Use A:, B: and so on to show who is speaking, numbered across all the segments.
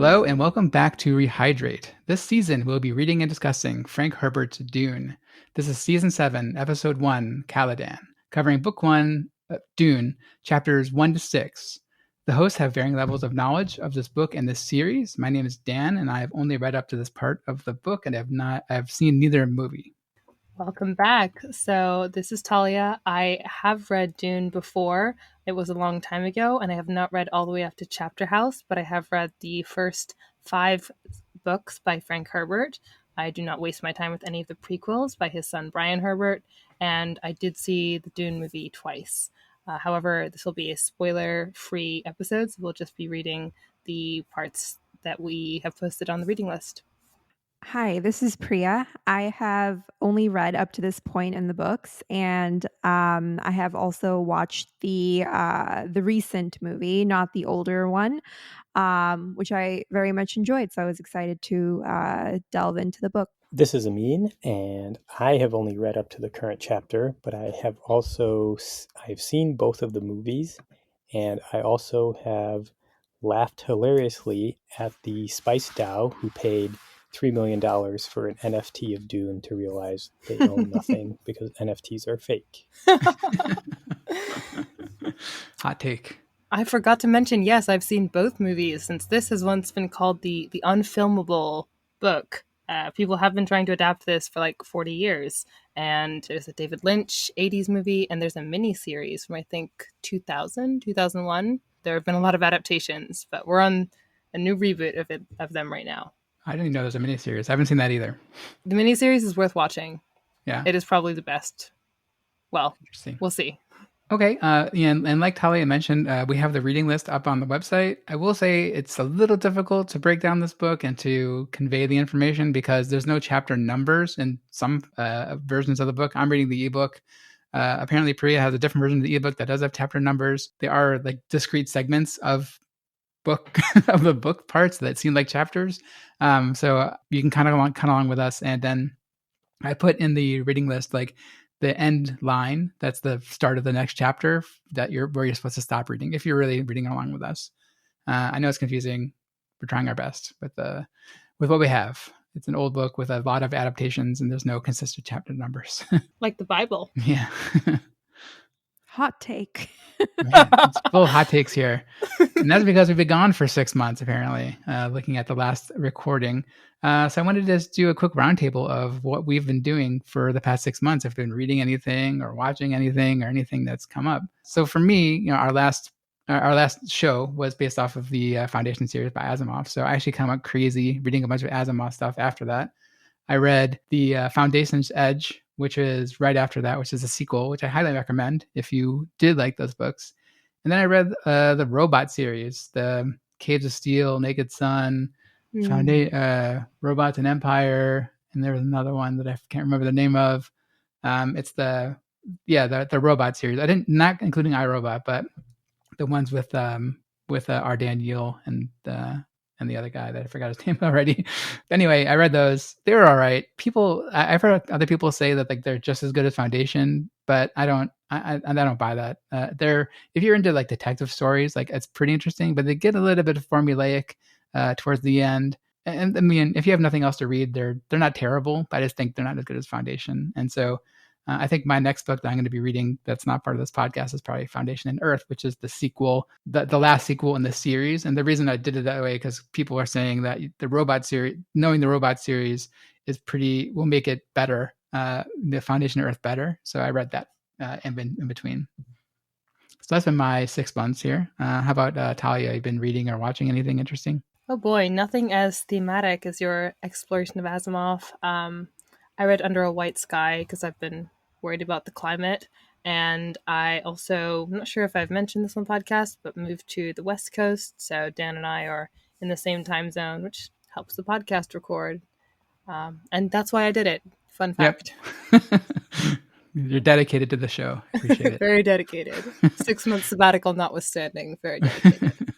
A: Hello and welcome back to Rehydrate. This season we'll be reading and discussing Frank Herbert's Dune. This is Season 7, Episode 1, Caladan, covering Book 1, Dune, Chapters 1 to 6. The hosts have varying levels of knowledge of this book and this series. My name is Dan, and I have only read up to this part of the book and I've seen neither movie.
B: Welcome back. So this is Talia. I have read Dune before. It was a long time ago, and I have not read all the way up to Chapter House, but I have read the first 5 books by Frank Herbert. I do not waste my time with any of the prequels by his son Brian Herbert, and I did see the Dune movie twice. However, this will be a spoiler-free episode, so we'll just be reading the parts that we have posted on the reading list.
C: Hi, this is Priya. I have only read up to this point in the books, and I have also watched the recent movie, not the older one, which I very much enjoyed. So I was excited to delve into the book.
D: This is Amin, and I have only read up to the current chapter, but I've seen both of the movies, and I also have laughed hilariously at the Spice DAO who paid $3 million for an NFT of Dune to realize they own nothing because NFTs are fake.
A: Hot take.
B: I forgot to mention, yes, I've seen both movies since this has once been called the unfilmable book. People have been trying to adapt this for like 40 years. And there's a David Lynch 80s movie, and there's a mini series from I think 2000, 2001. There have been a lot of adaptations, but we're on a new reboot of them right now.
A: I didn't even know there's a miniseries. I haven't seen that either.
B: The miniseries is worth watching.
A: Yeah.
B: It is probably the best. Well, we'll see.
A: Okay, and like Talia mentioned, we have the reading list up on the website. I will say it's a little difficult to break down this book and to convey the information because there's no chapter numbers in some versions of the book. I'm reading the ebook. Apparently, Priya has a different version of the ebook that does have chapter numbers. They are like discrete segments of the book parts that seem like chapters. So you can kind of along with us. And then I put in the reading list like the end line. That's the start of the next chapter where you're supposed to stop reading if you're really reading along with us. I know it's confusing. We're trying our best with what we have. It's an old book with a lot of adaptations, and there's no consistent chapter numbers.
B: Like the Bible.
A: Yeah.
C: Hot take.
A: Man, it's full of hot takes here. And that's because we've been gone for 6 months, apparently, looking at the last recording. So I wanted to just do a quick roundtable of what we've been doing for the past 6 months. If we've been reading anything or watching anything or anything that's come up. So for me, our last show was based off of the Foundation series by Asimov. So I actually kind of went crazy reading a bunch of Asimov stuff after that. I read the Foundation's Edge, which is right after that, which is a sequel, which I highly recommend if you did like those books. And then I read the Robot series, the Caves of Steel, Naked Sun, Robots and Empire, and there was another one that I can't remember the name of. It's the Robot series. I didn't, not including iRobot, but the ones with R. Daniel and the other guy that I forgot his name already. Anyway, I read those. They were all right. I've heard other people say that like they're just as good as Foundation, but I don't buy that. If you're into like detective stories, like it's pretty interesting, but they get a little bit formulaic towards the end. And I mean, if you have nothing else to read, they're not terrible, but I just think they're not as good as Foundation. And so I think my next book that I'm going to be reading that's not part of this podcast is probably Foundation and Earth, which is the sequel, the last sequel in the series. And the reason I did it that way, because people are saying that knowing the Robot series will make it better, the Foundation and Earth better. So I read that in between. So that's been my 6 months here. How about Talia? You've been reading or watching anything interesting?
B: Oh boy, nothing as thematic as your exploration of Asimov. I read Under a White Sky because I've been worried about the climate. And I also, I'm not sure if I've mentioned this on the podcast, but moved to the West Coast. So Dan and I are in the same time zone, which helps the podcast record. And that's why I did it. Fun fact.
A: Yep. You're dedicated to the show. Appreciate it.
B: Very dedicated. 6 months sabbatical notwithstanding. Very dedicated.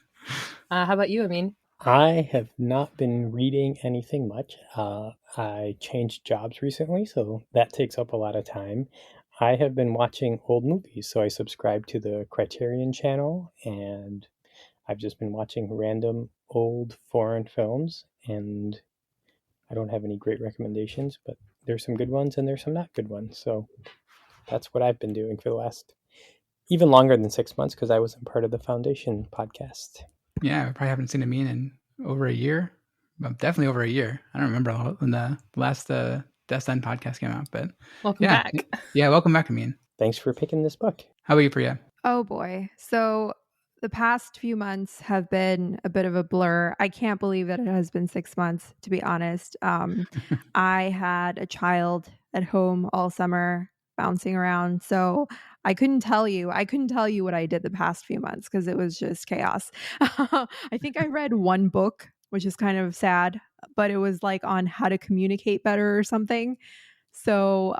B: How about you, Amin?
D: I have not been reading anything much. I changed jobs recently, so that takes up a lot of time. I have been watching old movies, so I subscribe to the Criterion channel, and I've just been watching random old foreign films, and I don't have any great recommendations, but there's some good ones and there's some not good ones. So that's what I've been doing for the last even longer than 6 months, because I wasn't part of the Foundation podcast.
A: Yeah, I probably haven't seen Amin in over a year. Well, definitely over a year. I don't remember when the last Death's End podcast came out, but
B: Welcome
A: yeah,
B: back.
A: yeah, welcome back, Amin.
D: Thanks for picking this book.
A: How about you, Priya?
C: Oh boy. So the past few months have been a bit of a blur. I can't believe that it has been 6 months, to be honest. I had a child at home all summer bouncing around. So I couldn't tell you. I couldn't tell you what I did the past few months because it was just chaos. I think I read one book, which is kind of sad, but it was like on how to communicate better or something. So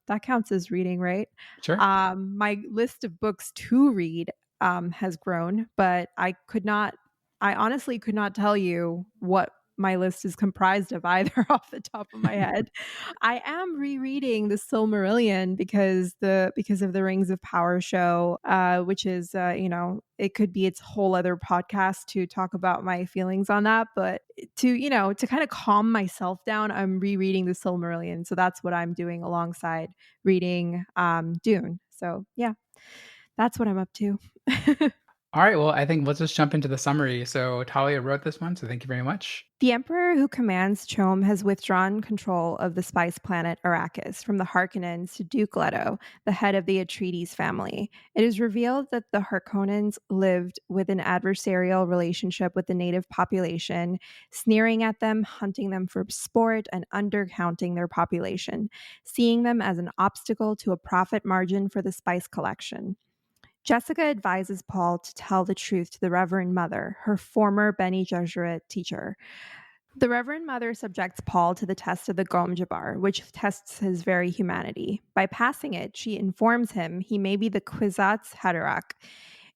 C: that counts as reading, right?
A: Sure.
C: My list of books to read has grown, but I honestly could not tell you what my list is comprised of either off the top of my head. I am rereading the Silmarillion because of the Rings of Power show, which is it could be its whole other podcast to talk about my feelings on that, but to kind of calm myself down, I'm rereading the Silmarillion, so that's what I'm doing alongside reading Dune. So yeah, that's what I'm up to.
A: All right, well, I think let's just jump into the summary. So Talia wrote this one, so thank you very much.
C: The emperor who commands Chom has withdrawn control of the spice planet Arrakis from the Harkonnens to Duke Leto, the head of the Atreides family. It is revealed that the Harkonnens lived with an adversarial relationship with the native population, sneering at them, hunting them for sport, and undercounting their population, seeing them as an obstacle to a profit margin for the spice collection. Jessica advises Paul to tell the truth to the Reverend Mother, her former Bene Gesserit teacher. The Reverend Mother subjects Paul to the test of the Gom Jabbar, which tests his very humanity. By passing it, she informs him he may be the Kwisatz Haderach.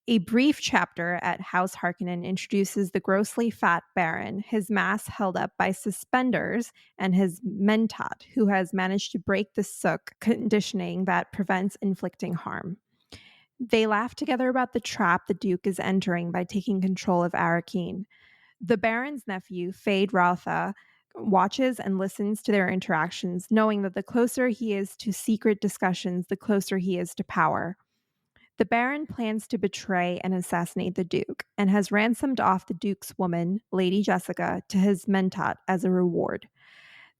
C: A brief chapter at House Harkonnen introduces the grossly fat Baron, his mass held up by suspenders, and his mentat, who has managed to break the Suk conditioning that prevents inflicting harm. They laugh together about the trap the Duke is entering by taking control of Arrakeen. The Baron's nephew, Fade Rautha, watches and listens to their interactions, knowing that the closer he is to secret discussions, the closer he is to power. The Baron plans to betray and assassinate the Duke, and has ransomed off the Duke's woman, Lady Jessica, to his mentat as a reward.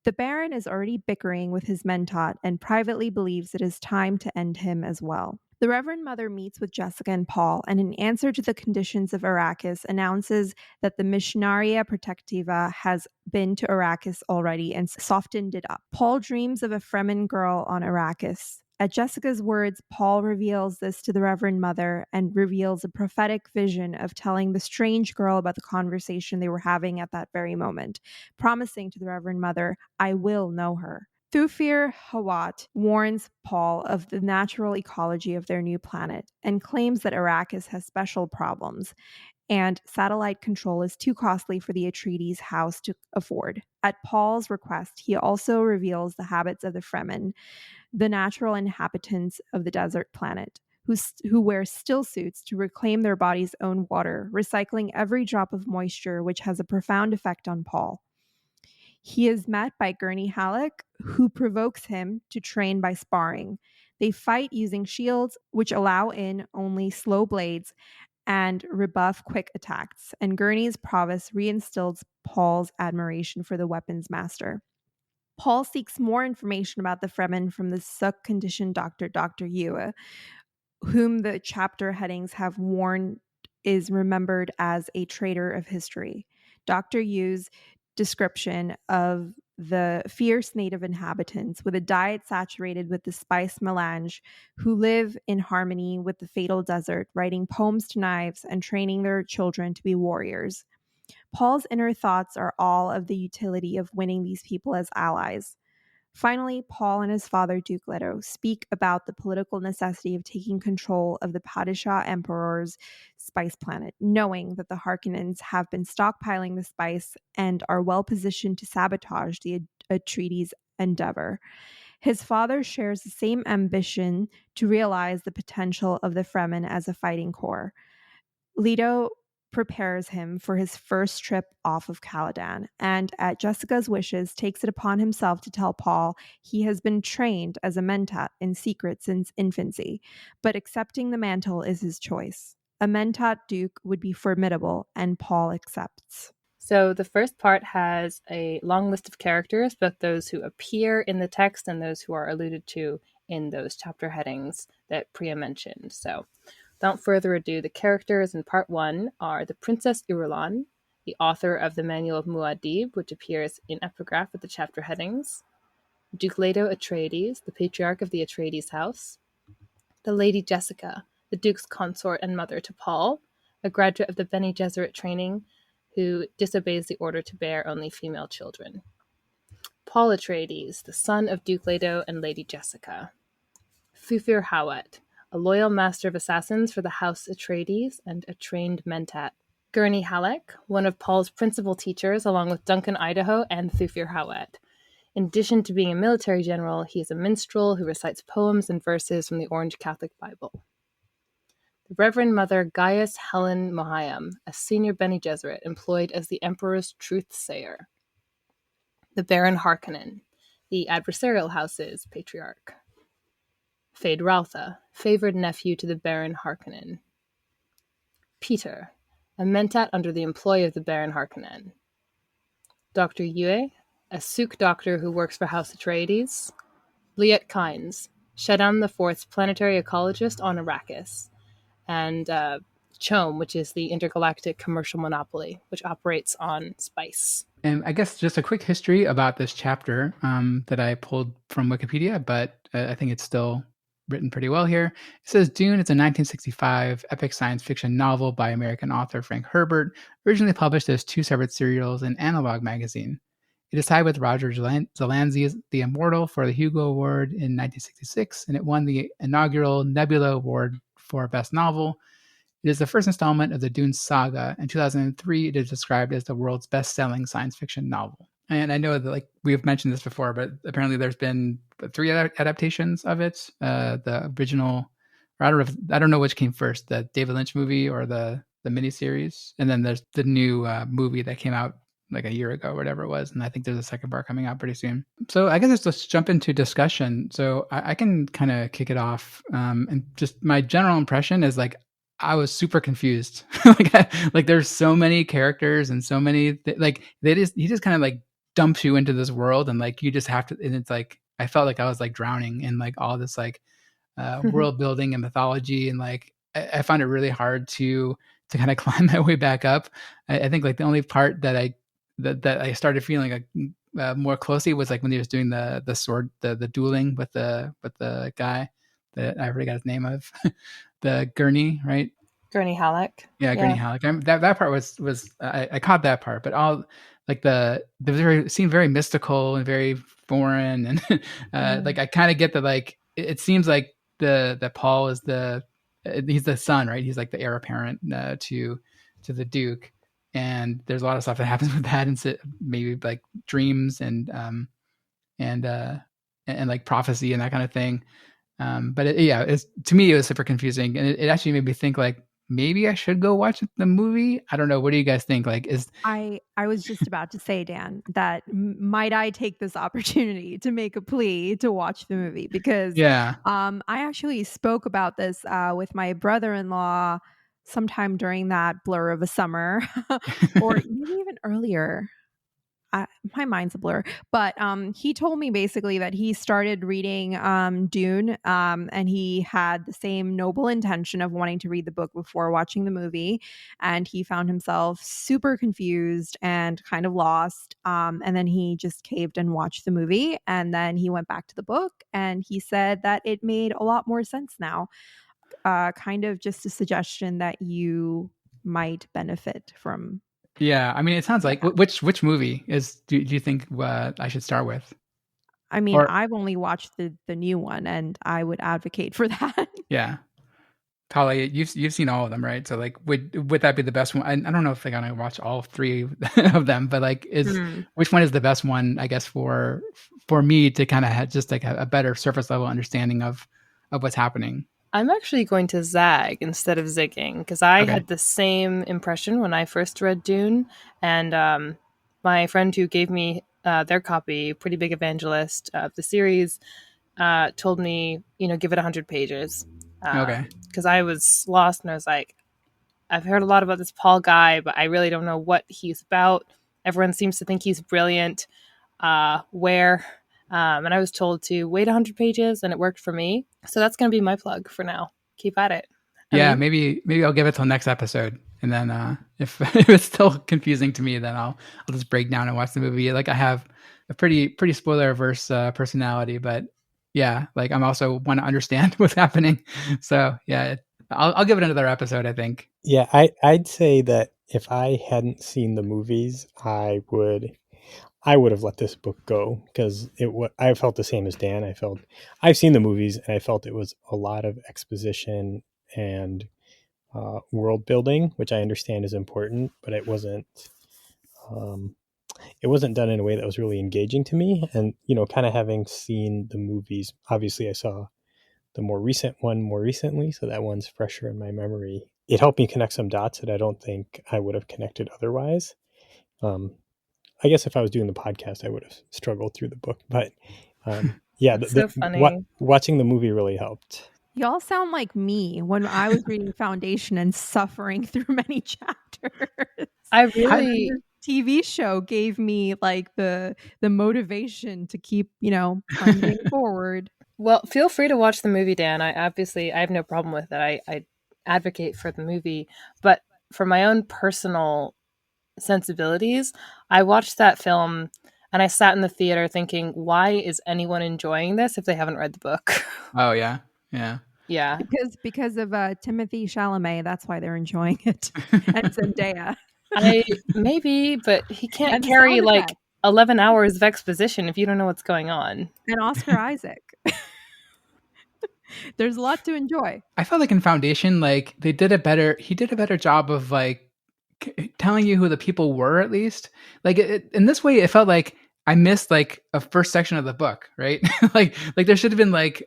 C: The Baron is already bickering with his mentat and privately believes it is time to end him as well. The Reverend Mother meets with Jessica and Paul, and in answer to the conditions of Arrakis, announces that the Missionaria Protectiva has been to Arrakis already and softened it up. Paul dreams of a Fremen girl on Arrakis. At Jessica's words, Paul reveals this to the Reverend Mother and reveals a prophetic vision of telling the strange girl about the conversation they were having at that very moment, promising to the Reverend Mother, "I will know her." Thufir Hawat warns Paul of the natural ecology of their new planet and claims that Arrakis has special problems and satellite control is too costly for the Atreides house to afford. At Paul's request, he also reveals the habits of the Fremen, the natural inhabitants of the desert planet, who wear still suits to reclaim their body's own water, recycling every drop of moisture, which has a profound effect on Paul. He is met by Gurney Halleck, who provokes him to train by sparring. They fight using shields, which allow in only slow blades and rebuff quick attacks, and Gurney's prowess reinstills Paul's admiration for the weapons master. Paul seeks more information about the Fremen from the Suk-conditioned doctor, Dr. Yue, whom the chapter headings have warned is remembered as a traitor of history. Dr. Yu's description of the fierce native inhabitants with a diet saturated with the spice melange who live in harmony with the fatal desert, writing poems to knives and training their children to be warriors. Paul's inner thoughts are all of the utility of winning these people as allies. Finally, Paul and his father, Duke Leto, speak about the political necessity of taking control of the Padishah Emperor's spice planet, knowing that the Harkonnens have been stockpiling the spice and are well positioned to sabotage the Atreides' endeavor. His father shares the same ambition to realize the potential of the Fremen as a fighting corps. Leto prepares him for his first trip off of Caladan, and at Jessica's wishes takes it upon himself to tell Paul he has been trained as a mentat in secret since infancy, but accepting the mantle is his choice. A mentat duke would be formidable, and Paul accepts.
B: So the first part has a long list of characters, both those who appear in the text and those who are alluded to in those chapter headings that Priya mentioned. So without further ado, the characters in part 1 are the Princess Irulan, the author of the Manual of Muad'Dib, which appears in epigraph with the chapter headings, Duke Leto Atreides, the patriarch of the Atreides house, the Lady Jessica, the Duke's consort and mother to Paul, a graduate of the Bene Gesserit training who disobeys the order to bear only female children. Paul Atreides, the son of Duke Leto and Lady Jessica. Thufir Hawat, a loyal master of assassins for the House Atreides and a trained mentat. Gurney Halleck, one of Paul's principal teachers, along with Duncan Idaho and Thufir Hawat. In addition to being a military general, he is a minstrel who recites poems and verses from the Orange Catholic Bible. The Reverend Mother Gaius Helen Mohayam, a senior Bene Gesserit employed as the Emperor's truth-sayer. The Baron Harkonnen, the adversarial house's patriarch. Fade Raltha, favored nephew to the Baron Harkonnen. Peter, a mentat under the employ of the Baron Harkonnen. Dr. Yue, a Suk doctor who works for House Atreides. Liet Kynes, Shaddam IV's planetary ecologist on Arrakis. And CHOAM, which is the intergalactic commercial monopoly, which operates on spice.
A: And I guess just a quick history about this chapter that I pulled from Wikipedia, but I think it's still written pretty well here. It says Dune is a 1965 epic science fiction novel by American author Frank Herbert, originally published as 2 separate serials in Analog magazine. It is tied with Roger Zelazny's The Immortal for the Hugo Award in 1966, and it won the inaugural Nebula Award for Best Novel. It is the first installment of the Dune saga. In 2003, it is described as the world's best-selling science fiction novel. And I know that, like, we've mentioned this before, but apparently there's been 3 adaptations of it. The original, or I don't know which came first, the David Lynch movie or the miniseries, and then there's the new movie that came out like a year ago, or whatever it was, and I think there's a second part coming out pretty soon. So I guess let's jump into discussion. So I can kind of kick it off, and just my general impression is like I was super confused. like there's so many characters and so many he just kind of like dumps you into this world, and like you just have to, and it's like I felt like I was like drowning in like all this like world building and mythology, and like I found it really hard to kind of climb my way back up. I think like the only part that I started feeling like more closely was like when he was doing the sword, the dueling with the guy that I forgot his name of, the Gurney, right?
B: Gurney Halleck.
A: Yeah, Gurney Halleck. That part was I caught that part, but all like the seemed very mystical and very foreign, and like I kind of get that like it seems like that Paul is he's the son, right? He's like the heir apparent to the Duke. And there's a lot of stuff that happens with that, and maybe like dreams and like prophecy and that kind of thing. But to me, it was super confusing, and it actually made me think like maybe I should go watch the movie. I don't know. What do you guys think? Like,
C: I was just about to say, Dan, that might I take this opportunity to make a plea to watch the movie, because I actually spoke about this with my brother-in-law sometime during that blur of a summer, or maybe even earlier. My mind's a blur, but he told me basically that he started reading Dune, and he had the same noble intention of wanting to read the book before watching the movie, and he found himself super confused and kind of lost, and then he just caved and watched the movie, and then he went back to the book, and he said that it made a lot more sense now. Kind of just a suggestion that you might benefit from.
A: Yeah, I mean, it sounds like which movie do you think I should start with?
C: I mean, I've only watched the new one, and I would advocate for that.
A: Yeah, Polly, you've seen all of them, right? So like, would that be the best one? I don't know if they're gonna watch all 3 of them, but like, which one is the best one? I guess for me to kind of have just like a better surface level understanding of what's happening.
B: I'm actually going to zag instead of zigging because I
A: Okay.
B: had the same impression when I first read Dune, and my friend who gave me their copy, pretty big evangelist of the series, told me, give it 100 pages
A: Okay.
B: because I was lost and I was like, I've heard a lot about this Paul guy, but I really don't know what he's about. Everyone seems to think he's brilliant. Where? And I was told to wait 100 pages, and it worked for me. So that's going to be my plug for now. Keep at it. And
A: Yeah,
B: you?
A: maybe I'll give it till next episode, and then if if it's still confusing to me, then I'll just break down and watch the movie. Like I have a pretty spoiler averse personality, but yeah, like I'm also want to understand what's happening. So yeah, I'll give it another episode. I think.
D: Yeah, I'd say that if I hadn't seen the movies, I would have let this book go because I felt the same as Dan. I've seen the movies and I felt it was a lot of exposition and world building, which I understand is important, but um, it wasn't done in a way that was really engaging to me. And kind of having seen the movies, obviously I saw the more recent one more recently, so that one's fresher in my memory. It helped me connect some dots that I don't think I would have connected otherwise. Um, I guess if I was doing the podcast, I would have struggled through the book. But yeah,
B: That's so funny.
D: watching the movie really helped.
C: Y'all sound like me when I was reading Foundation and suffering through many chapters.
B: I
C: And then
B: really,
C: this TV show gave me like the motivation to keep, plunging forward.
B: well, feel free to watch the movie, Dan. I have no problem with it. I advocate for the movie, but for my own personal sensibilities, I watched that film and I sat in the theater thinking, why is anyone enjoying this if they haven't read the book?
A: Oh yeah, yeah.
B: Yeah.
C: Because of Timothy Chalamet, that's why they're enjoying it. And Zendaya.
B: Maybe, but he can't
C: And the
B: carry
C: sound
B: like
C: effect.
B: 11 hours of exposition if you don't know what's going on.
C: And Oscar Isaac. There's a lot to enjoy.
A: I felt like in Foundation, like he did a better job of like telling you who the people were at least. Like in this way, it felt like I missed like a first section of the book, right? like there should have been like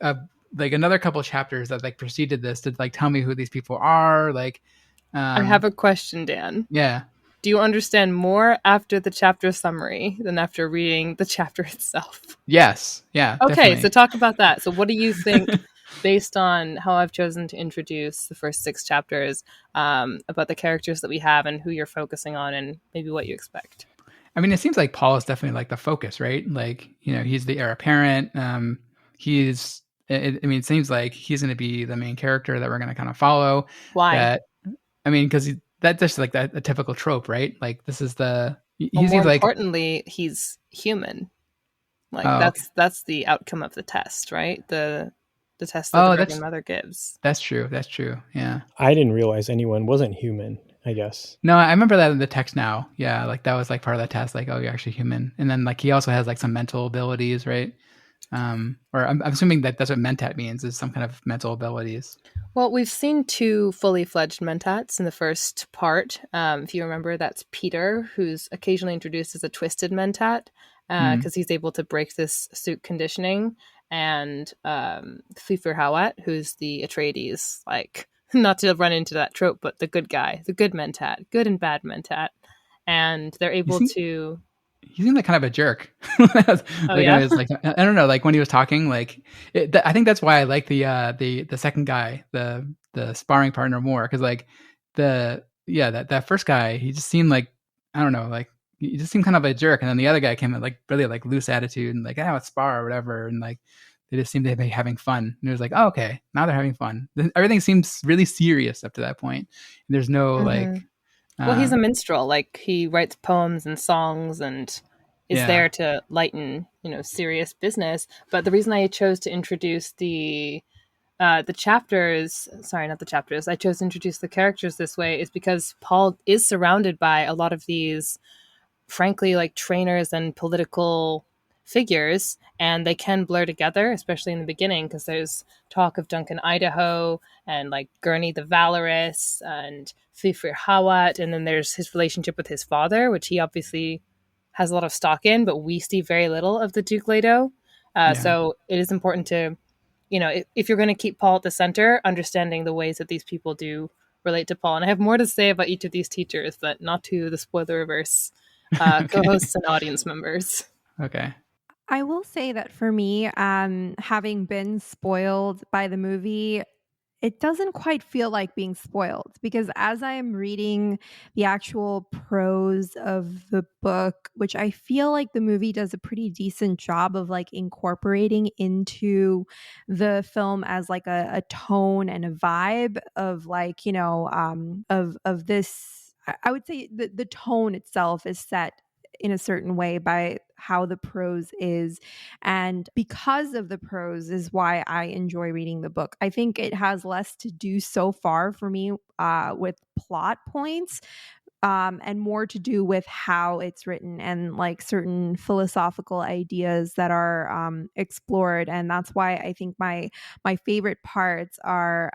A: another couple chapters that like preceded this to like tell me who these people are. Like,
B: I have a question, Dan.
A: yeah.
B: Do you understand more after the chapter summary than after reading the chapter itself?
A: Yes. Yeah.
B: Okay,
A: Definitely.
B: so talk about that. So, what do you think, based on how I've chosen to introduce the first 6 chapters, about the characters that we have and who you're focusing on, and maybe what you expect?
A: I mean, it seems like Paul is definitely like the focus, right? Like, he's the heir apparent. It seems like he's going to be the main character that we're going to kind of follow.
B: Why?
A: Because that's just like that a typical trope, right? Like this is
B: Well,
A: he
B: more
A: seems like
B: importantly, he's human. Like
A: okay.
B: that's the outcome of the test, right? The test that the Virgin Mother gives.
A: That's true. That's true. Yeah.
D: I didn't realize anyone wasn't human, I guess.
A: No, I remember that in the text now. Yeah, like that was like part of that test. Like, oh, you're actually human, and then like he also has like some mental abilities, right? Or I'm assuming that that's what mentat means, is some kind of mental abilities.
B: Well, we've seen 2 fully fledged mentats in the first part. If you remember, that's Peter, who's occasionally introduced as a twisted mentat because he's able to break this suit conditioning, and Thufir Hawat, who's the Atreides, like, not to run into that trope, but the good guy, the good mentat, good and bad mentat. And they're able to...
A: He seemed like kind of a jerk. I don't know, like when he was talking, like I think that's why I like the second guy, the sparring partner more, because like that first guy, he just seemed like, I don't know, like he just seemed kind of a jerk, and then the other guy came with like really like loose attitude and like, oh, it's spar or whatever, and like they just seemed to be having fun, and it was like, oh, okay, now they're having fun. Everything seems really serious up to that point. There's no like.
B: Well, he's a minstrel. Like, he writes poems and songs and is there to lighten, serious business. But the reason I chose to introduce the chapters, sorry, not the chapters, I chose to introduce the characters this way is because Paul is surrounded by a lot of these, frankly, like trainers and political figures, and they can blur together, especially in the beginning, because there's talk of Duncan Idaho and like Gurney the Valorous and Thufir Hawat, and then there's his relationship with his father, which he obviously has a lot of stock in, but we see very little of the Duke Leto. So it is important to, if you're going to keep Paul at the center, understanding the ways that these people do relate to Paul. And I have more to say about each of these teachers, but not to the spoiler-averse
A: Okay.
B: co-hosts and audience members.
A: Okay.
C: I will say that for me, having been spoiled by the movie, it doesn't quite feel like being spoiled, because as I am reading the actual prose of the book, which I feel like the movie does a pretty decent job of like incorporating into the film as like a tone and a vibe of like, of this. I would say the tone itself is set in a certain way by how the prose is. And because of the prose is why I enjoy reading the book. I think it has less to do so far for me with plot points, and more to do with how it's written and like certain philosophical ideas that are explored. And that's why I think my favorite parts are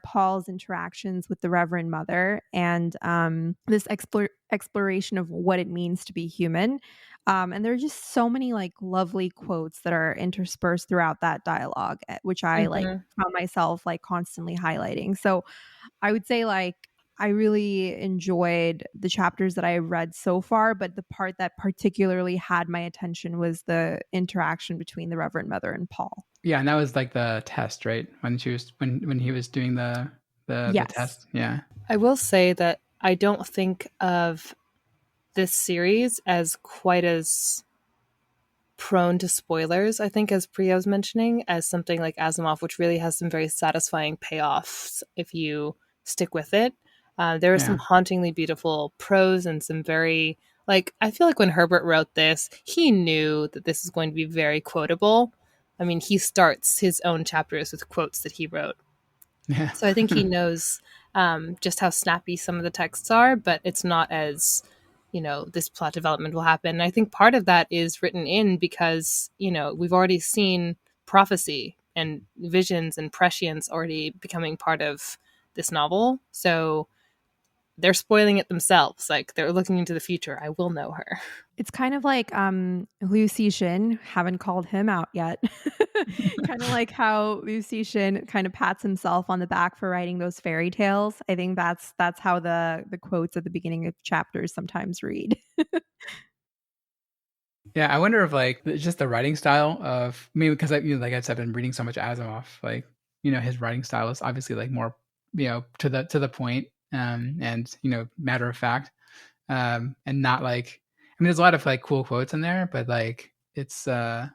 C: Paul's interactions with the Reverend Mother, and this exploration of what it means to be human. And there are just so many like lovely quotes that are interspersed throughout that dialogue, which I like found myself like constantly highlighting. So I would say like I really enjoyed the chapters that I read so far, but the part that particularly had my attention was the interaction between the Reverend Mother and Paul.
A: Yeah, and that was like the test, right? When he was doing the
C: Yes.
A: test. Yeah.
B: I will say that I don't think of this series as quite as prone to spoilers, I think, as Priya was mentioning, as something like Asimov, which really has some very satisfying payoffs if you stick with it. There are some hauntingly beautiful prose and some very, like, I feel like when Herbert wrote this, he knew that this is going to be very quotable. I mean, he starts his own chapters with quotes that he wrote.
A: Yeah.
B: So I think he knows just how snappy some of the texts are, but it's not as, this plot development will happen. And I think part of that is written in because, we've already seen prophecy and visions and prescience already becoming part of this novel. So they're spoiling it themselves. Like they're looking into the future. I will know her.
C: It's kind of like Liu Cixin, haven't called him out yet. Kind of like how Liu Cixin kind of pats himself on the back for writing those fairy tales. I think that's how the quotes at the beginning of chapters sometimes read.
A: Yeah, I wonder if like just the writing style of because like I said, I've been reading so much Asimov, like his writing style is obviously like more to the point, and matter of fact, and not like there's a lot of like cool quotes in there, but like this one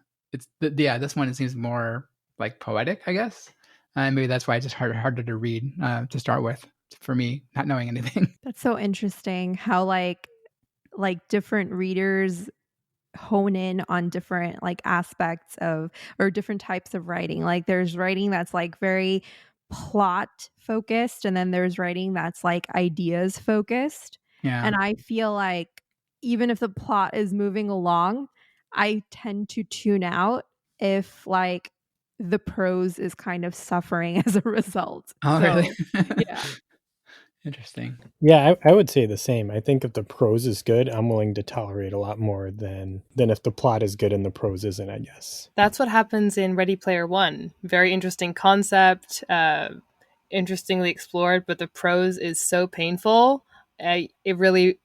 A: it seems more like poetic, I guess, and maybe that's why it's just harder to read to start with for me, not knowing anything.
C: That's so interesting how like different readers hone in on different like aspects of or different types of writing. Like there's writing that's like very plot focused, and then there's writing that's like ideas focused.
A: Yeah.
C: And I feel like even if the plot is moving along, I tend to tune out if like the prose is kind of suffering as a result.
A: Oh,
C: So,
A: really?
C: yeah.
A: Interesting.
D: Yeah, I would say the same. I think if the prose is good, I'm willing to tolerate a lot more than if the plot is good and the prose isn't, I guess.
B: That's what happens in Ready Player One. Very interesting concept, interestingly explored, but the prose is so painful. It really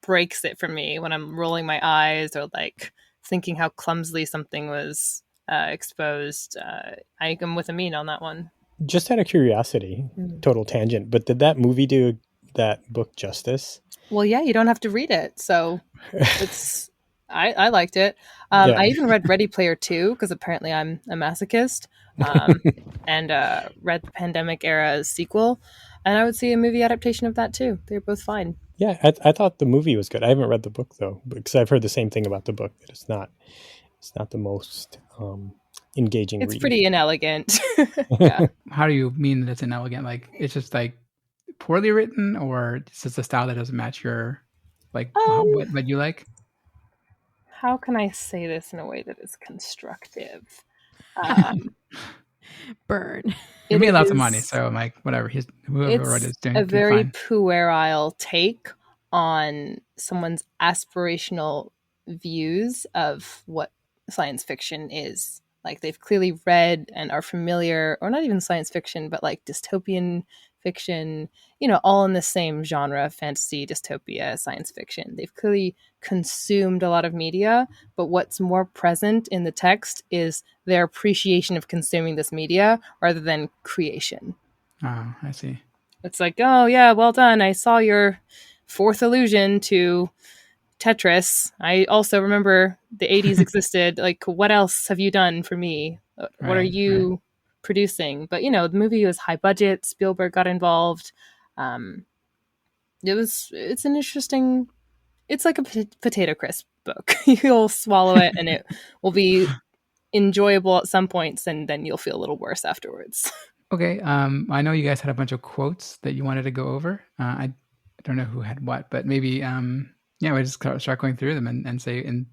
B: breaks it for me when I'm rolling my eyes or like thinking how clumsily something was exposed. I am with Amin on that one.
D: Just out of curiosity, total tangent, but did that movie do that book justice?
B: Well, yeah, you don't have to read it, so it's. I liked it. I even read Ready Player 2 because apparently I'm a masochist, and read the Pandemic Era sequel, and I would see a movie adaptation of that too. They're both fine.
D: Yeah, I thought the movie was good. I haven't read the book though, because I've heard the same thing about the book, that it's not the most engaging
B: It's
D: reading.
B: pretty inelegant. Yeah.
A: How do you mean that it's inelegant? Like it's just like poorly written, or it's just a style that doesn't match your like what you like?
B: How can I say this in a way that is constructive?
C: Burn.
A: He made lots of money, so I'm like, whatever. Whoever wrote it is doing
B: a very
A: fine.
B: puerile take on someone's aspirational views of what science fiction is. Like they've clearly read and are familiar, or not even science fiction, but like dystopian fiction, all in the same genre: fantasy, dystopia, science fiction. They've clearly consumed a lot of media, but what's more present in the text is their appreciation of consuming this media rather than creation.
A: Oh, I see.
B: It's like, oh yeah, well done. I saw your fourth allusion to Tetris. I also remember the 80s existed. Like, what else have you done for me? What are you producing? But, the movie was high budget. Spielberg got involved. Um, it's an interesting, it's like a potato crisp book. You'll swallow it and it will be enjoyable at some points, and then you'll feel a little worse afterwards.
A: Okay. I know you guys had a bunch of quotes that you wanted to go over. I don't know who had what, but maybe yeah, we just start going through them and say, and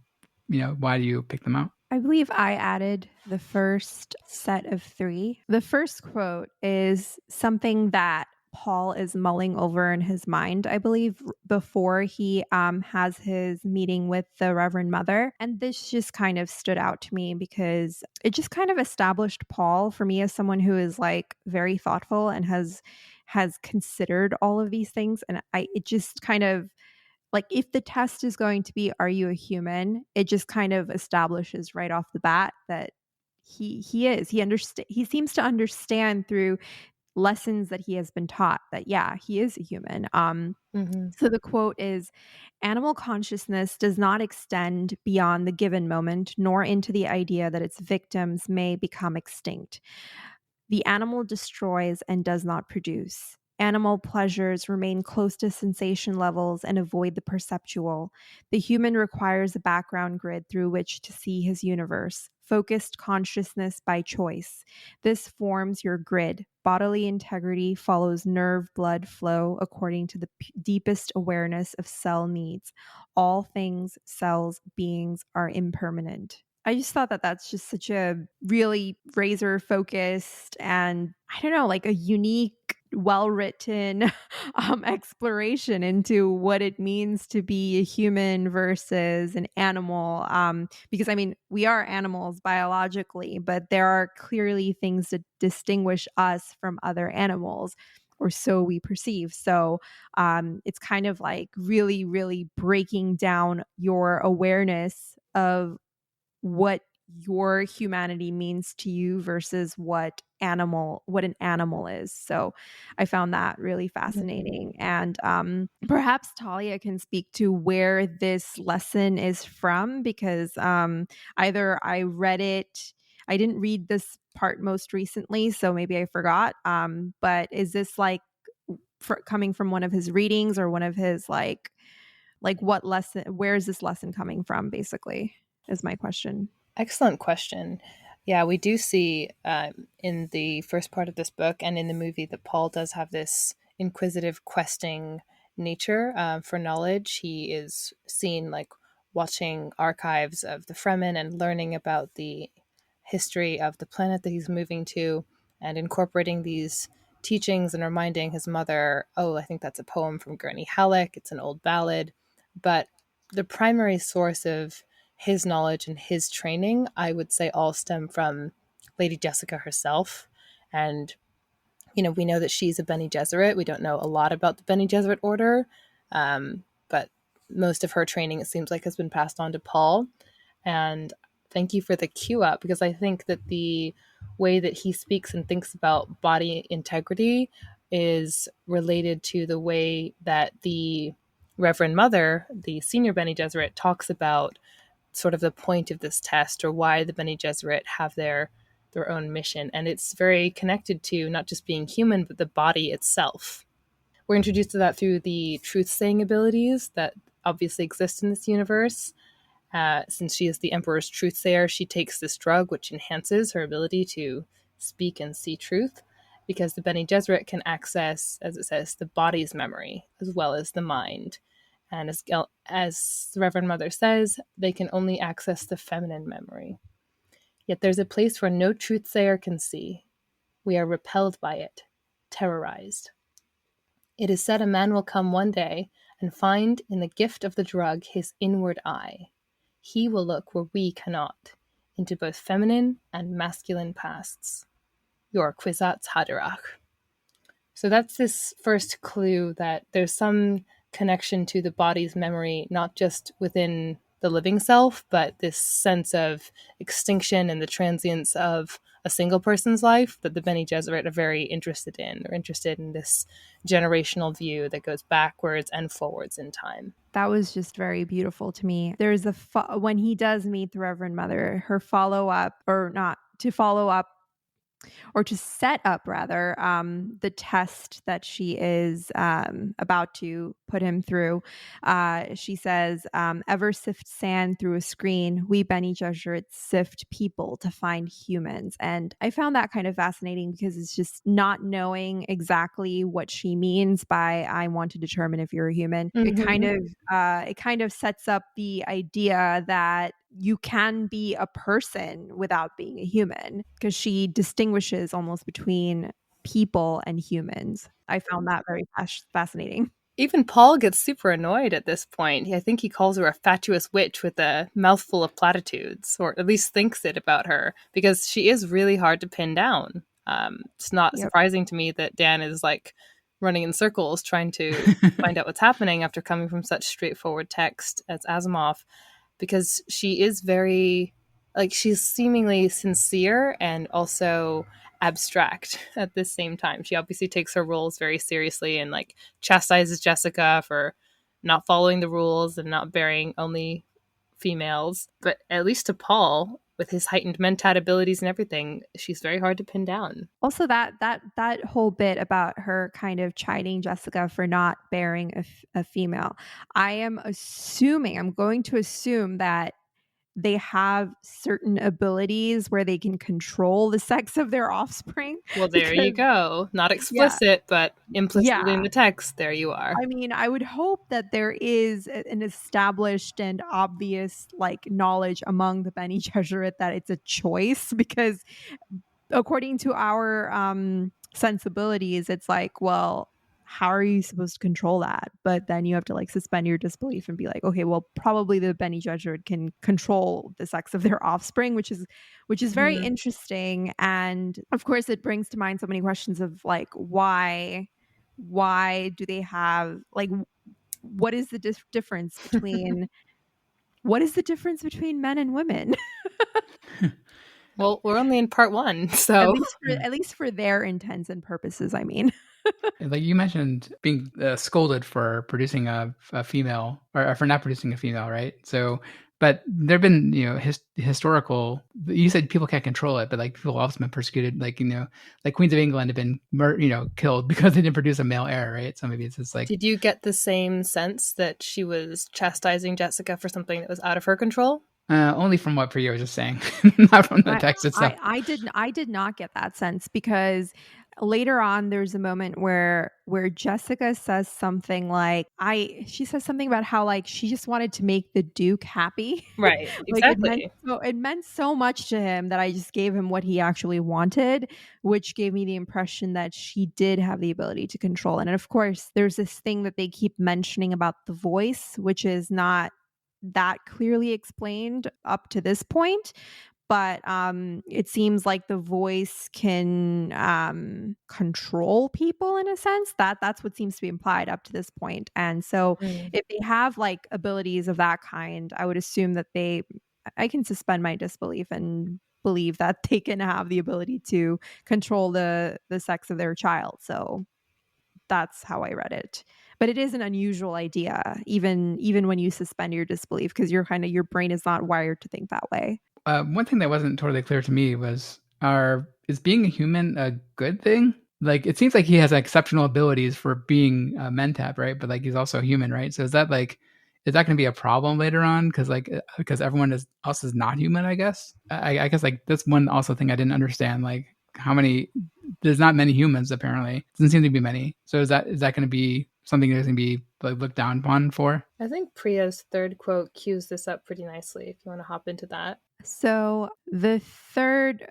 A: why do you pick them out?
C: I believe I added the first set of 3. The first quote is something that Paul is mulling over in his mind, I believe, before he has his meeting with the Reverend Mother. And this just kind of stood out to me because it just kind of established Paul for me as someone who is like very thoughtful and has considered all of these things. And it just kind of, like, if the test is going to be, are you a human? It just kind of establishes right off the bat that he seems to understand through lessons that he has been taught that, yeah, he is a human. So the quote is, animal consciousness does not extend beyond the given moment, nor into the idea that its victims may become extinct. The animal destroys and does not produce. Animal pleasures remain close to sensation levels and avoid the perceptual. The human requires a background grid through which to see his universe, focused consciousness by choice. This forms your grid. Bodily integrity follows nerve blood flow according to the deepest awareness of cell needs. All things, cells, beings are impermanent. I just thought that that's just such a really razor focused and, I don't know, like a unique, well-written exploration into what it means to be a human versus an animal. Because I mean, we are animals biologically, but there are clearly things that distinguish us from other animals, or so we perceive. So it's kind of like really, really breaking down your awareness of what your humanity means to you versus what an animal is. So I found that really fascinating. And perhaps Talia can speak to where this lesson is from, because either I read it, I didn't read this part most recently, so maybe I forgot. But is this like coming from one of his readings or one of his like what lesson, where is this lesson coming from, basically, is my question.
B: Excellent question. Yeah, we do see in the first part of this book and in the movie that Paul does have this inquisitive, questing nature for knowledge. He is seen like watching archives of the Fremen and learning about the history of the planet that he's moving to and incorporating these teachings and reminding his mother, oh, I think that's a poem from Gurney Halleck. It's an old ballad. But the primary source of his knowledge and his training, I would say, all stem from Lady Jessica herself. And, we know that she's a Bene Gesserit. We don't know a lot about the Bene Gesserit order, but most of her training, it seems like, has been passed on to Paul. And thank you for the cue up, because I think that the way that he speaks and thinks about body integrity is related to the way that the Reverend Mother, the senior Bene Gesserit, talks about sort of the point of this test, or why the Bene Gesserit have their own mission. And it's very connected to not just being human, but the body itself. We're introduced to that through the truth-saying abilities that obviously exist in this universe. Since she is the Emperor's truth-sayer, she takes this drug, which enhances her ability to speak and see truth, because the Bene Gesserit can access, as it says, the body's memory as well as the mind. And as the Reverend Mother says, they can only access the feminine memory. Yet there's a place where no truth-sayer can see. We are repelled by it, terrorized. It is said a man will come one day and find in the gift of the drug his inward eye. He will look where we cannot, into both feminine and masculine pasts. Your Kwisatz Haderach. So that's this first clue that there's some connection to the body's memory, not just within the living self, but this sense of extinction and the transience of a single person's life that the Bene Gesserit are very interested in. They're interested in this generational view that goes backwards and forwards in time.
C: That was just very beautiful to me. There's when he does meet the Reverend Mother, her follow up, or not to follow up, or to set up rather, the test that she is about to put him through. She says, ever sift sand through a screen, we Bene Gesserit sift people to find humans. And I found that kind of fascinating because it's just not knowing exactly what she means by I want to determine if you're a human. It kind of sets up the idea that you can be a person without being a human, because she distinguishes almost between people and humans. I found that very fascinating.
B: Even Paul gets super annoyed at this point. I think he calls her a fatuous witch with a mouthful of platitudes, or at least thinks it about her, because she is really hard to pin down. It's not surprising to me that Dan is like running in circles trying to find out what's happening after coming from such straightforward text as Asimov, because she is very, like, she's seemingly sincere and also abstract at the same time. She obviously takes her roles very seriously and like chastises Jessica for not following the rules and not burying only females. But at least to Paul, with his heightened mentat abilities and everything, she's very hard to pin down.
C: Also, that whole bit about her kind of chiding Jessica for not bearing a female. I'm going to assume that they have certain abilities where they can control the sex of their offspring.
B: Well, there you go. Not explicit, but implicitly in the text, there you are.
C: I mean, I would hope that there is an established and obvious like knowledge among the Bene Gesserit that it's a choice, because according to our sensibilities, it's like, well, how are you supposed to control that? But then you have to like suspend your disbelief and be like, okay, well, probably the Bene Gesserit can control the sex of their offspring, which is very interesting. And of course, it brings to mind so many questions of like, why do they have like, what is the difference between men and women?
B: Well, we're only in part 1, so
C: at least for their intents and purposes, I mean.
A: Like you mentioned, being scolded for producing a female, or for not producing a female, right? So, but there've been, historical. You said people can't control it, but like people have also been persecuted, like like Queens of England have been, killed because they didn't produce a male heir, right? So maybe it's just like.
B: Did you get the same sense that she was chastising Jessica for something that was out of her control?
A: Only from what Priya was just saying, not from the text itself.
C: I did not get that sense, because later on there's a moment where Jessica says something like she says something about how like she just wanted to make the Duke happy.
B: Right, exactly.
C: It meant so much to him that I just gave him what he actually wanted, which gave me the impression that she did have the ability to control it. And of course, there's this thing that they keep mentioning about the voice, which is not that clearly explained up to this point, but it seems like the voice can control people in a sense. That's what seems to be implied up to this point. And so if they have like abilities of that kind, I would assume that I can suspend my disbelief and believe that they can have the ability to control the sex of their child. So that's how I read it. But it is an unusual idea, even when you suspend your disbelief, because your brain is not wired to think that way.
A: One thing that wasn't totally clear to me was, is being a human a good thing? Like, it seems like he has exceptional abilities for being a mentat, right? But like, he's also a human, right? So is that going to be a problem later on? Because everyone else is not human, I guess. I guess like that's one also thing I didn't understand. Like, there's not many humans apparently. Doesn't seem to be many. So is that going to be something that's going to be like looked down upon for?
B: I think Priya's third quote cues this up pretty nicely, if you want to hop into that.
C: So the third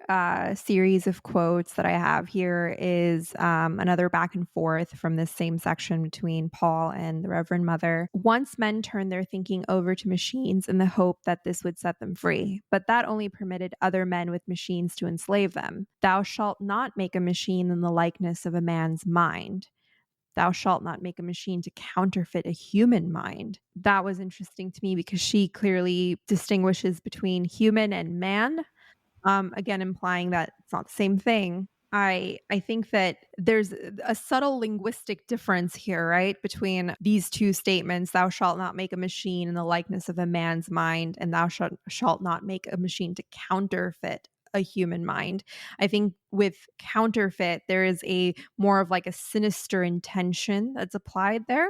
C: series of quotes that I have here is another back and forth from this same section between Paul and the Reverend Mother. Once men turned their thinking over to machines in the hope that this would set them free, but that only permitted other men with machines to enslave them. Thou shalt not make a machine in the likeness of a man's mind. Thou shalt not make a machine to counterfeit a human mind. That was interesting to me because she clearly distinguishes between human and man, again implying that it's not the same thing. I think that there's a subtle linguistic difference here, right, between these two statements: "Thou shalt not make a machine in the likeness of a man's mind," and "Thou shalt not make a machine to counterfeit a human mind." I think with counterfeit, there is a more of like a sinister intention that's applied there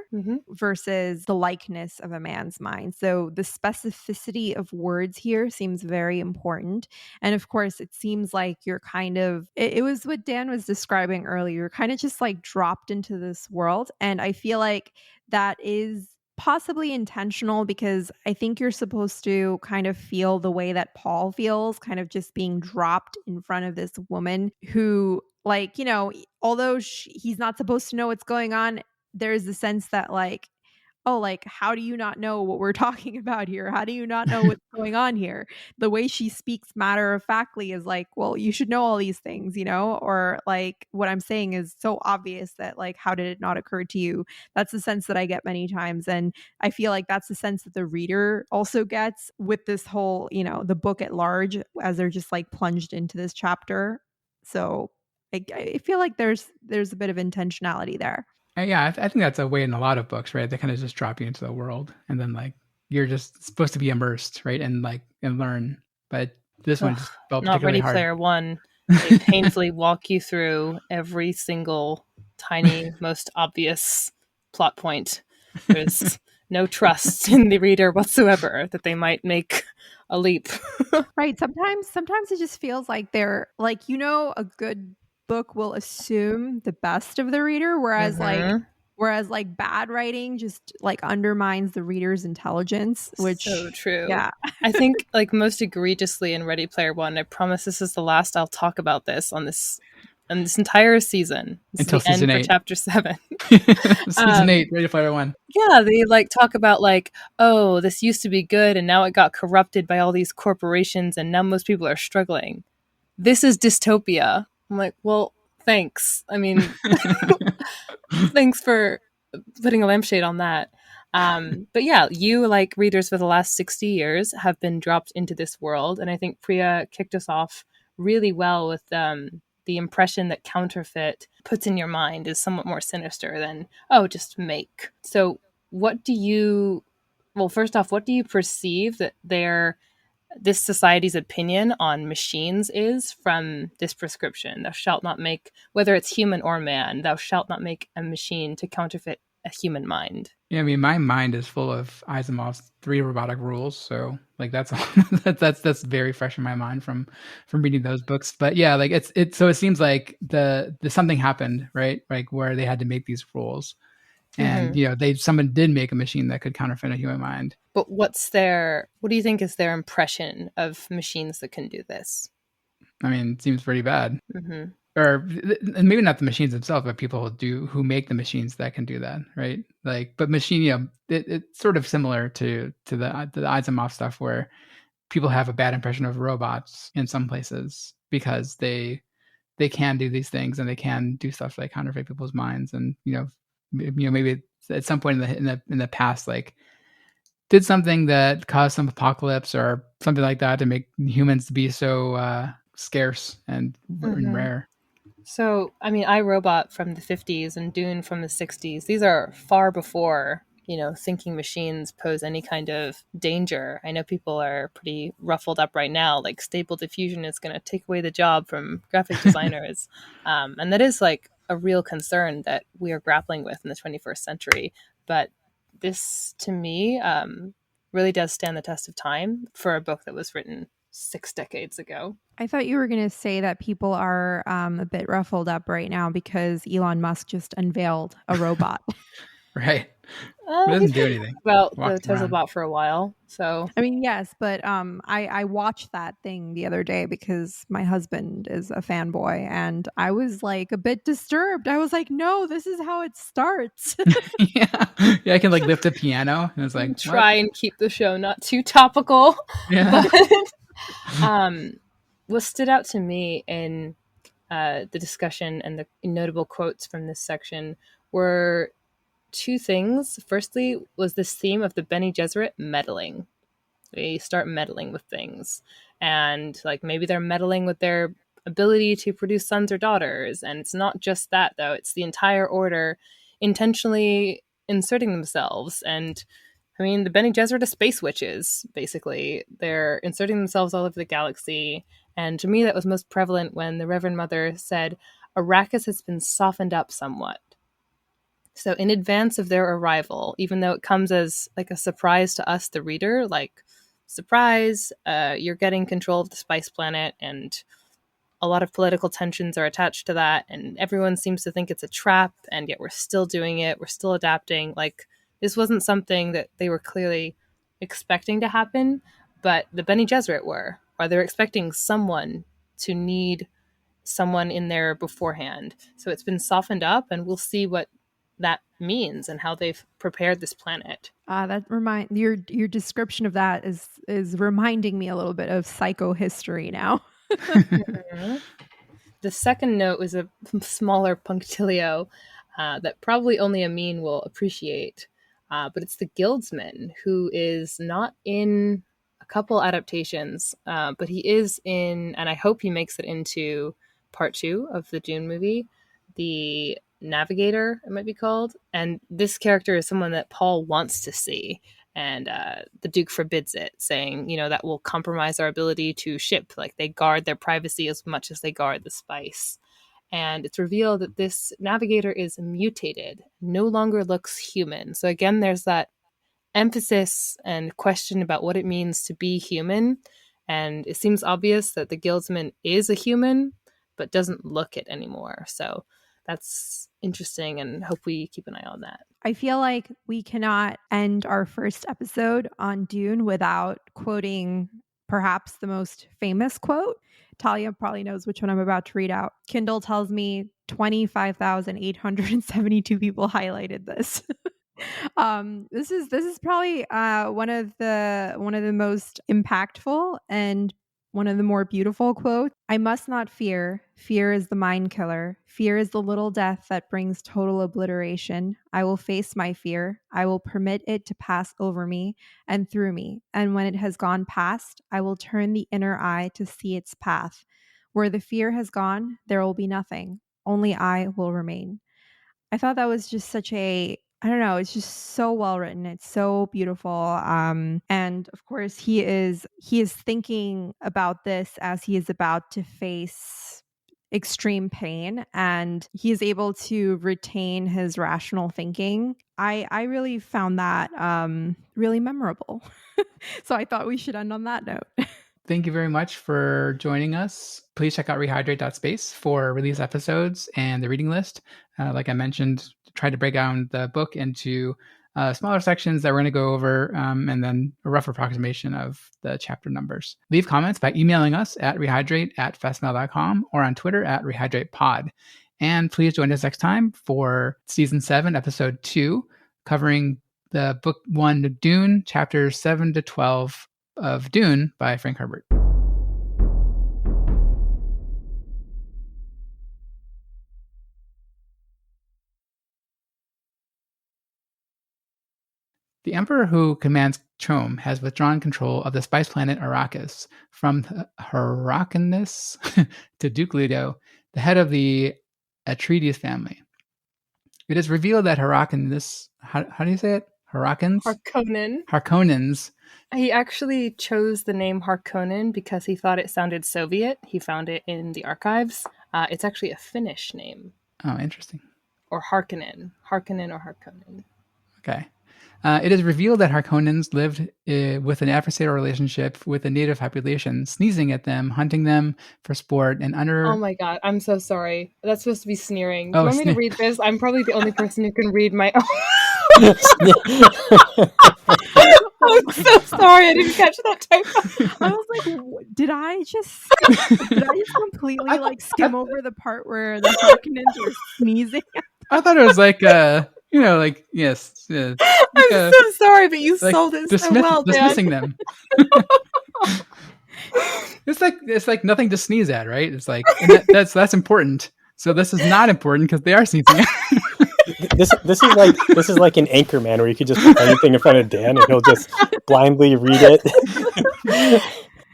C: versus the likeness of a man's mind. So the specificity of words here seems very important. And of course, it seems like you're kind of, it was what Dan was describing earlier. You're kind of just like dropped into this world. And I feel like that is possibly intentional because I think you're supposed to kind of feel the way that Paul feels, kind of just being dropped in front of this woman who, like, you know, although he's not supposed to know what's going on, there's the sense that, like, oh, like, how do you not know what we're talking about here? How do you not know what's going on here? The way she speaks matter of factly is like, well, you should know all these things, you know? Or like what I'm saying is so obvious that, like, how did it not occur to you? That's the sense that I get many times. And I feel like that's the sense that the reader also gets with this whole, you know, the book at large as they're just like plunged into this chapter. So I feel like there's a bit of intentionality there.
A: Yeah, I think that's a way in a lot of books, right? They kind of just drop you into the world, and then like you're just supposed to be immersed, right, and like and learn. But this one just felt
B: Not
A: particularly
B: Ready
A: hard.
B: Player One. They painfully walk you through every single tiny, most obvious plot point. There's no trust in the reader whatsoever that they might make a leap.
C: Right. Sometimes it just feels like they're like, you know, a good book will assume the best of the reader, whereas like bad writing just like undermines the reader's intelligence, which
B: So true.
C: yeah.
B: I think like most egregiously in Ready Player One, I promise this is the last I'll talk about this on this entire season. This
A: Until
B: is the end
A: season
B: for
A: 8.
B: chapter 7.
A: Season 8, Ready Player One.
B: Yeah, they like talk about like, oh, this used to be good and now it got corrupted by all these corporations and now most people are struggling. This is dystopia. I'm like, well, thanks. I mean, thanks for putting a lampshade on that. But yeah, you, like readers for the last 60 years, have been dropped into this world. And I think Priya kicked us off really well with the impression that counterfeit puts in your mind is somewhat more sinister than, oh, just make. So, what do you, well, first off, what do you perceive that this society's opinion on machines is from this prescription? Thou shalt not make, whether it's human or man, thou shalt not make a machine to counterfeit a human mind.
A: Yeah, I mean, my mind is full of Asimov's 3 robotic rules, so like that's that's very fresh in my mind from reading those books. But yeah, like it's so it seems like the something happened, right? Like where they had to make these rules, and you know, someone did make a machine that could counterfeit a human mind.
B: But what do you think is their impression of machines that can do this?
A: I mean, it seems pretty bad. Or maybe not the machines themselves, but people who make the machines that can do that, right? Like, but machine, you know, it's sort of similar to the Asimov stuff, where people have a bad impression of robots in some places because they can do these things and they can do stuff like counterfeit people's minds, and you know, maybe at some point in the past, like did something that caused some apocalypse or something like that to make humans be so scarce and rare.
B: So, I mean, iRobot from the 50s and Dune from the 60s, these are far before, you know, thinking machines pose any kind of danger. I know people are pretty ruffled up right now, like Stable Diffusion is going to take away the job from graphic designers. And that is like a real concern that we are grappling with in the 21st century. But this, to me, really does stand the test of time for a book that was written 6 decades ago.
C: I thought you were going to say that people are a bit ruffled up right now because Elon Musk just unveiled a robot.
A: Right. It
B: He's
A: doesn't do
B: been
A: anything.
B: about the
A: Walks
B: Tesla
A: around.
B: bot for a while, so
C: I mean, yes, but I watched that thing the other day because my husband is a fanboy, and I was like a bit disturbed. I was like, no, this is how it starts.
A: Yeah. Yeah, I can like lift a piano and it's like, what?
B: try and keep the show not too topical.
A: Yeah.
B: But what stood out to me in the discussion and the notable quotes from this section were two things. Firstly, was this theme of the Bene Gesserit meddling. They start meddling with things, and like maybe they're meddling with their ability to produce sons or daughters. And it's not just that, though, it's the entire order intentionally inserting themselves. And I mean, the Bene Gesserit are space witches, basically. They're inserting themselves all over the galaxy. And to me, that was most prevalent when the Reverend Mother said, Arrakis has been softened up somewhat. So in advance of their arrival, even though it comes as like a surprise to us, the reader, like, surprise, you're getting control of the Spice Planet, and a lot of political tensions are attached to that, and everyone seems to think it's a trap, and yet we're still doing it, we're still adapting. Like, this wasn't something that they were clearly expecting to happen, but the Bene Gesserit were, or they're expecting someone to need someone in there beforehand. So it's been softened up, and we'll see what that means and how they've prepared this planet.
C: That remind your description of that is reminding me a little bit of psychohistory now.
B: Mm-hmm. The second note was a smaller punctilio that probably only Amin will appreciate, but it's the Guildsman, who is not in a couple adaptations, but he is in, and I hope he makes it into part 2 of the Dune movie, the Navigator, it might be called. And this character is someone that Paul wants to see. And the Duke forbids it, saying, that will compromise our ability to ship. Like, they guard their privacy as much as they guard the spice. And it's revealed that this navigator is mutated, no longer looks human. So again, there's that emphasis and question about what it means to be human. And it seems obvious that the Guildsman is a human, but doesn't look it anymore. So that's interesting, and hope we keep an eye on that.
C: I feel like we cannot end our first episode on Dune without quoting perhaps the most famous quote. Talia probably knows which one I'm about to read out. Kindle tells me 25,872 people highlighted this. This is probably one of the most impactful and one of the more beautiful quotes. I must not fear. Fear is the mind killer. Fear is the little death that brings total obliteration. I will face my fear. I will permit it to pass over me and through me. And when it has gone past, I will turn the inner eye to see its path. Where the fear has gone, there will be nothing. Only I will remain. I thought that was just such a, I don't know, it's just so well written. It's so beautiful. And of course he is thinking about this as he is about to face extreme pain, and he is able to retain his rational thinking. I really found that really memorable. So I thought we should end on that note.
A: Thank you very much for joining us. Please check out rehydrate.space for release episodes and the reading list. Like I mentioned, try to break down the book into smaller sections that we're going to go over, and then a rough approximation of the chapter numbers. Leave comments by emailing us at rehydrate@fastmail.com or on Twitter at rehydratepod. And please join us next time for Season 7, Episode 2, covering the Book 1 of Dune, chapters 7 to 12 of Dune by Frank Herbert. The Emperor who commands Chom has withdrawn control of the spice planet Arrakis from Hyrcanus to Duke Leto, the head of the Atreides family. It is revealed that Hyrcanus, how do you say it? Harkonnens.
B: He actually chose the name Harkonnen because he thought it sounded Soviet. He found it in the archives. It's actually a Finnish name.
A: Oh, interesting.
B: Or Harkonnen. Harkonnen or Harkonnen.
A: Okay. It is revealed that Harkonnens lived with an adversarial relationship with the native population, sneezing at them, hunting them for sport, and under...
B: Oh my god, I'm so sorry. That's supposed to be sneering. Do you want me to read this? I'm probably the only person who can read my own. I'm so sorry, I didn't catch that typo.
C: I was like, did I just completely like skim over the part where the Harkonnens were sneezing?
A: I thought it was like like yes.
B: I'm so sorry, but you
A: like
B: sold it so well, Dan.
A: dismissing them. It's like nothing to sneeze at, right? It's like that's important. So this is not important because they are sneezing.
D: This is like an Anchorman where you could just put anything in front of Dan and he'll just blindly read it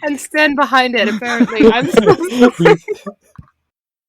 B: and stand behind it. Apparently, I'm so sorry.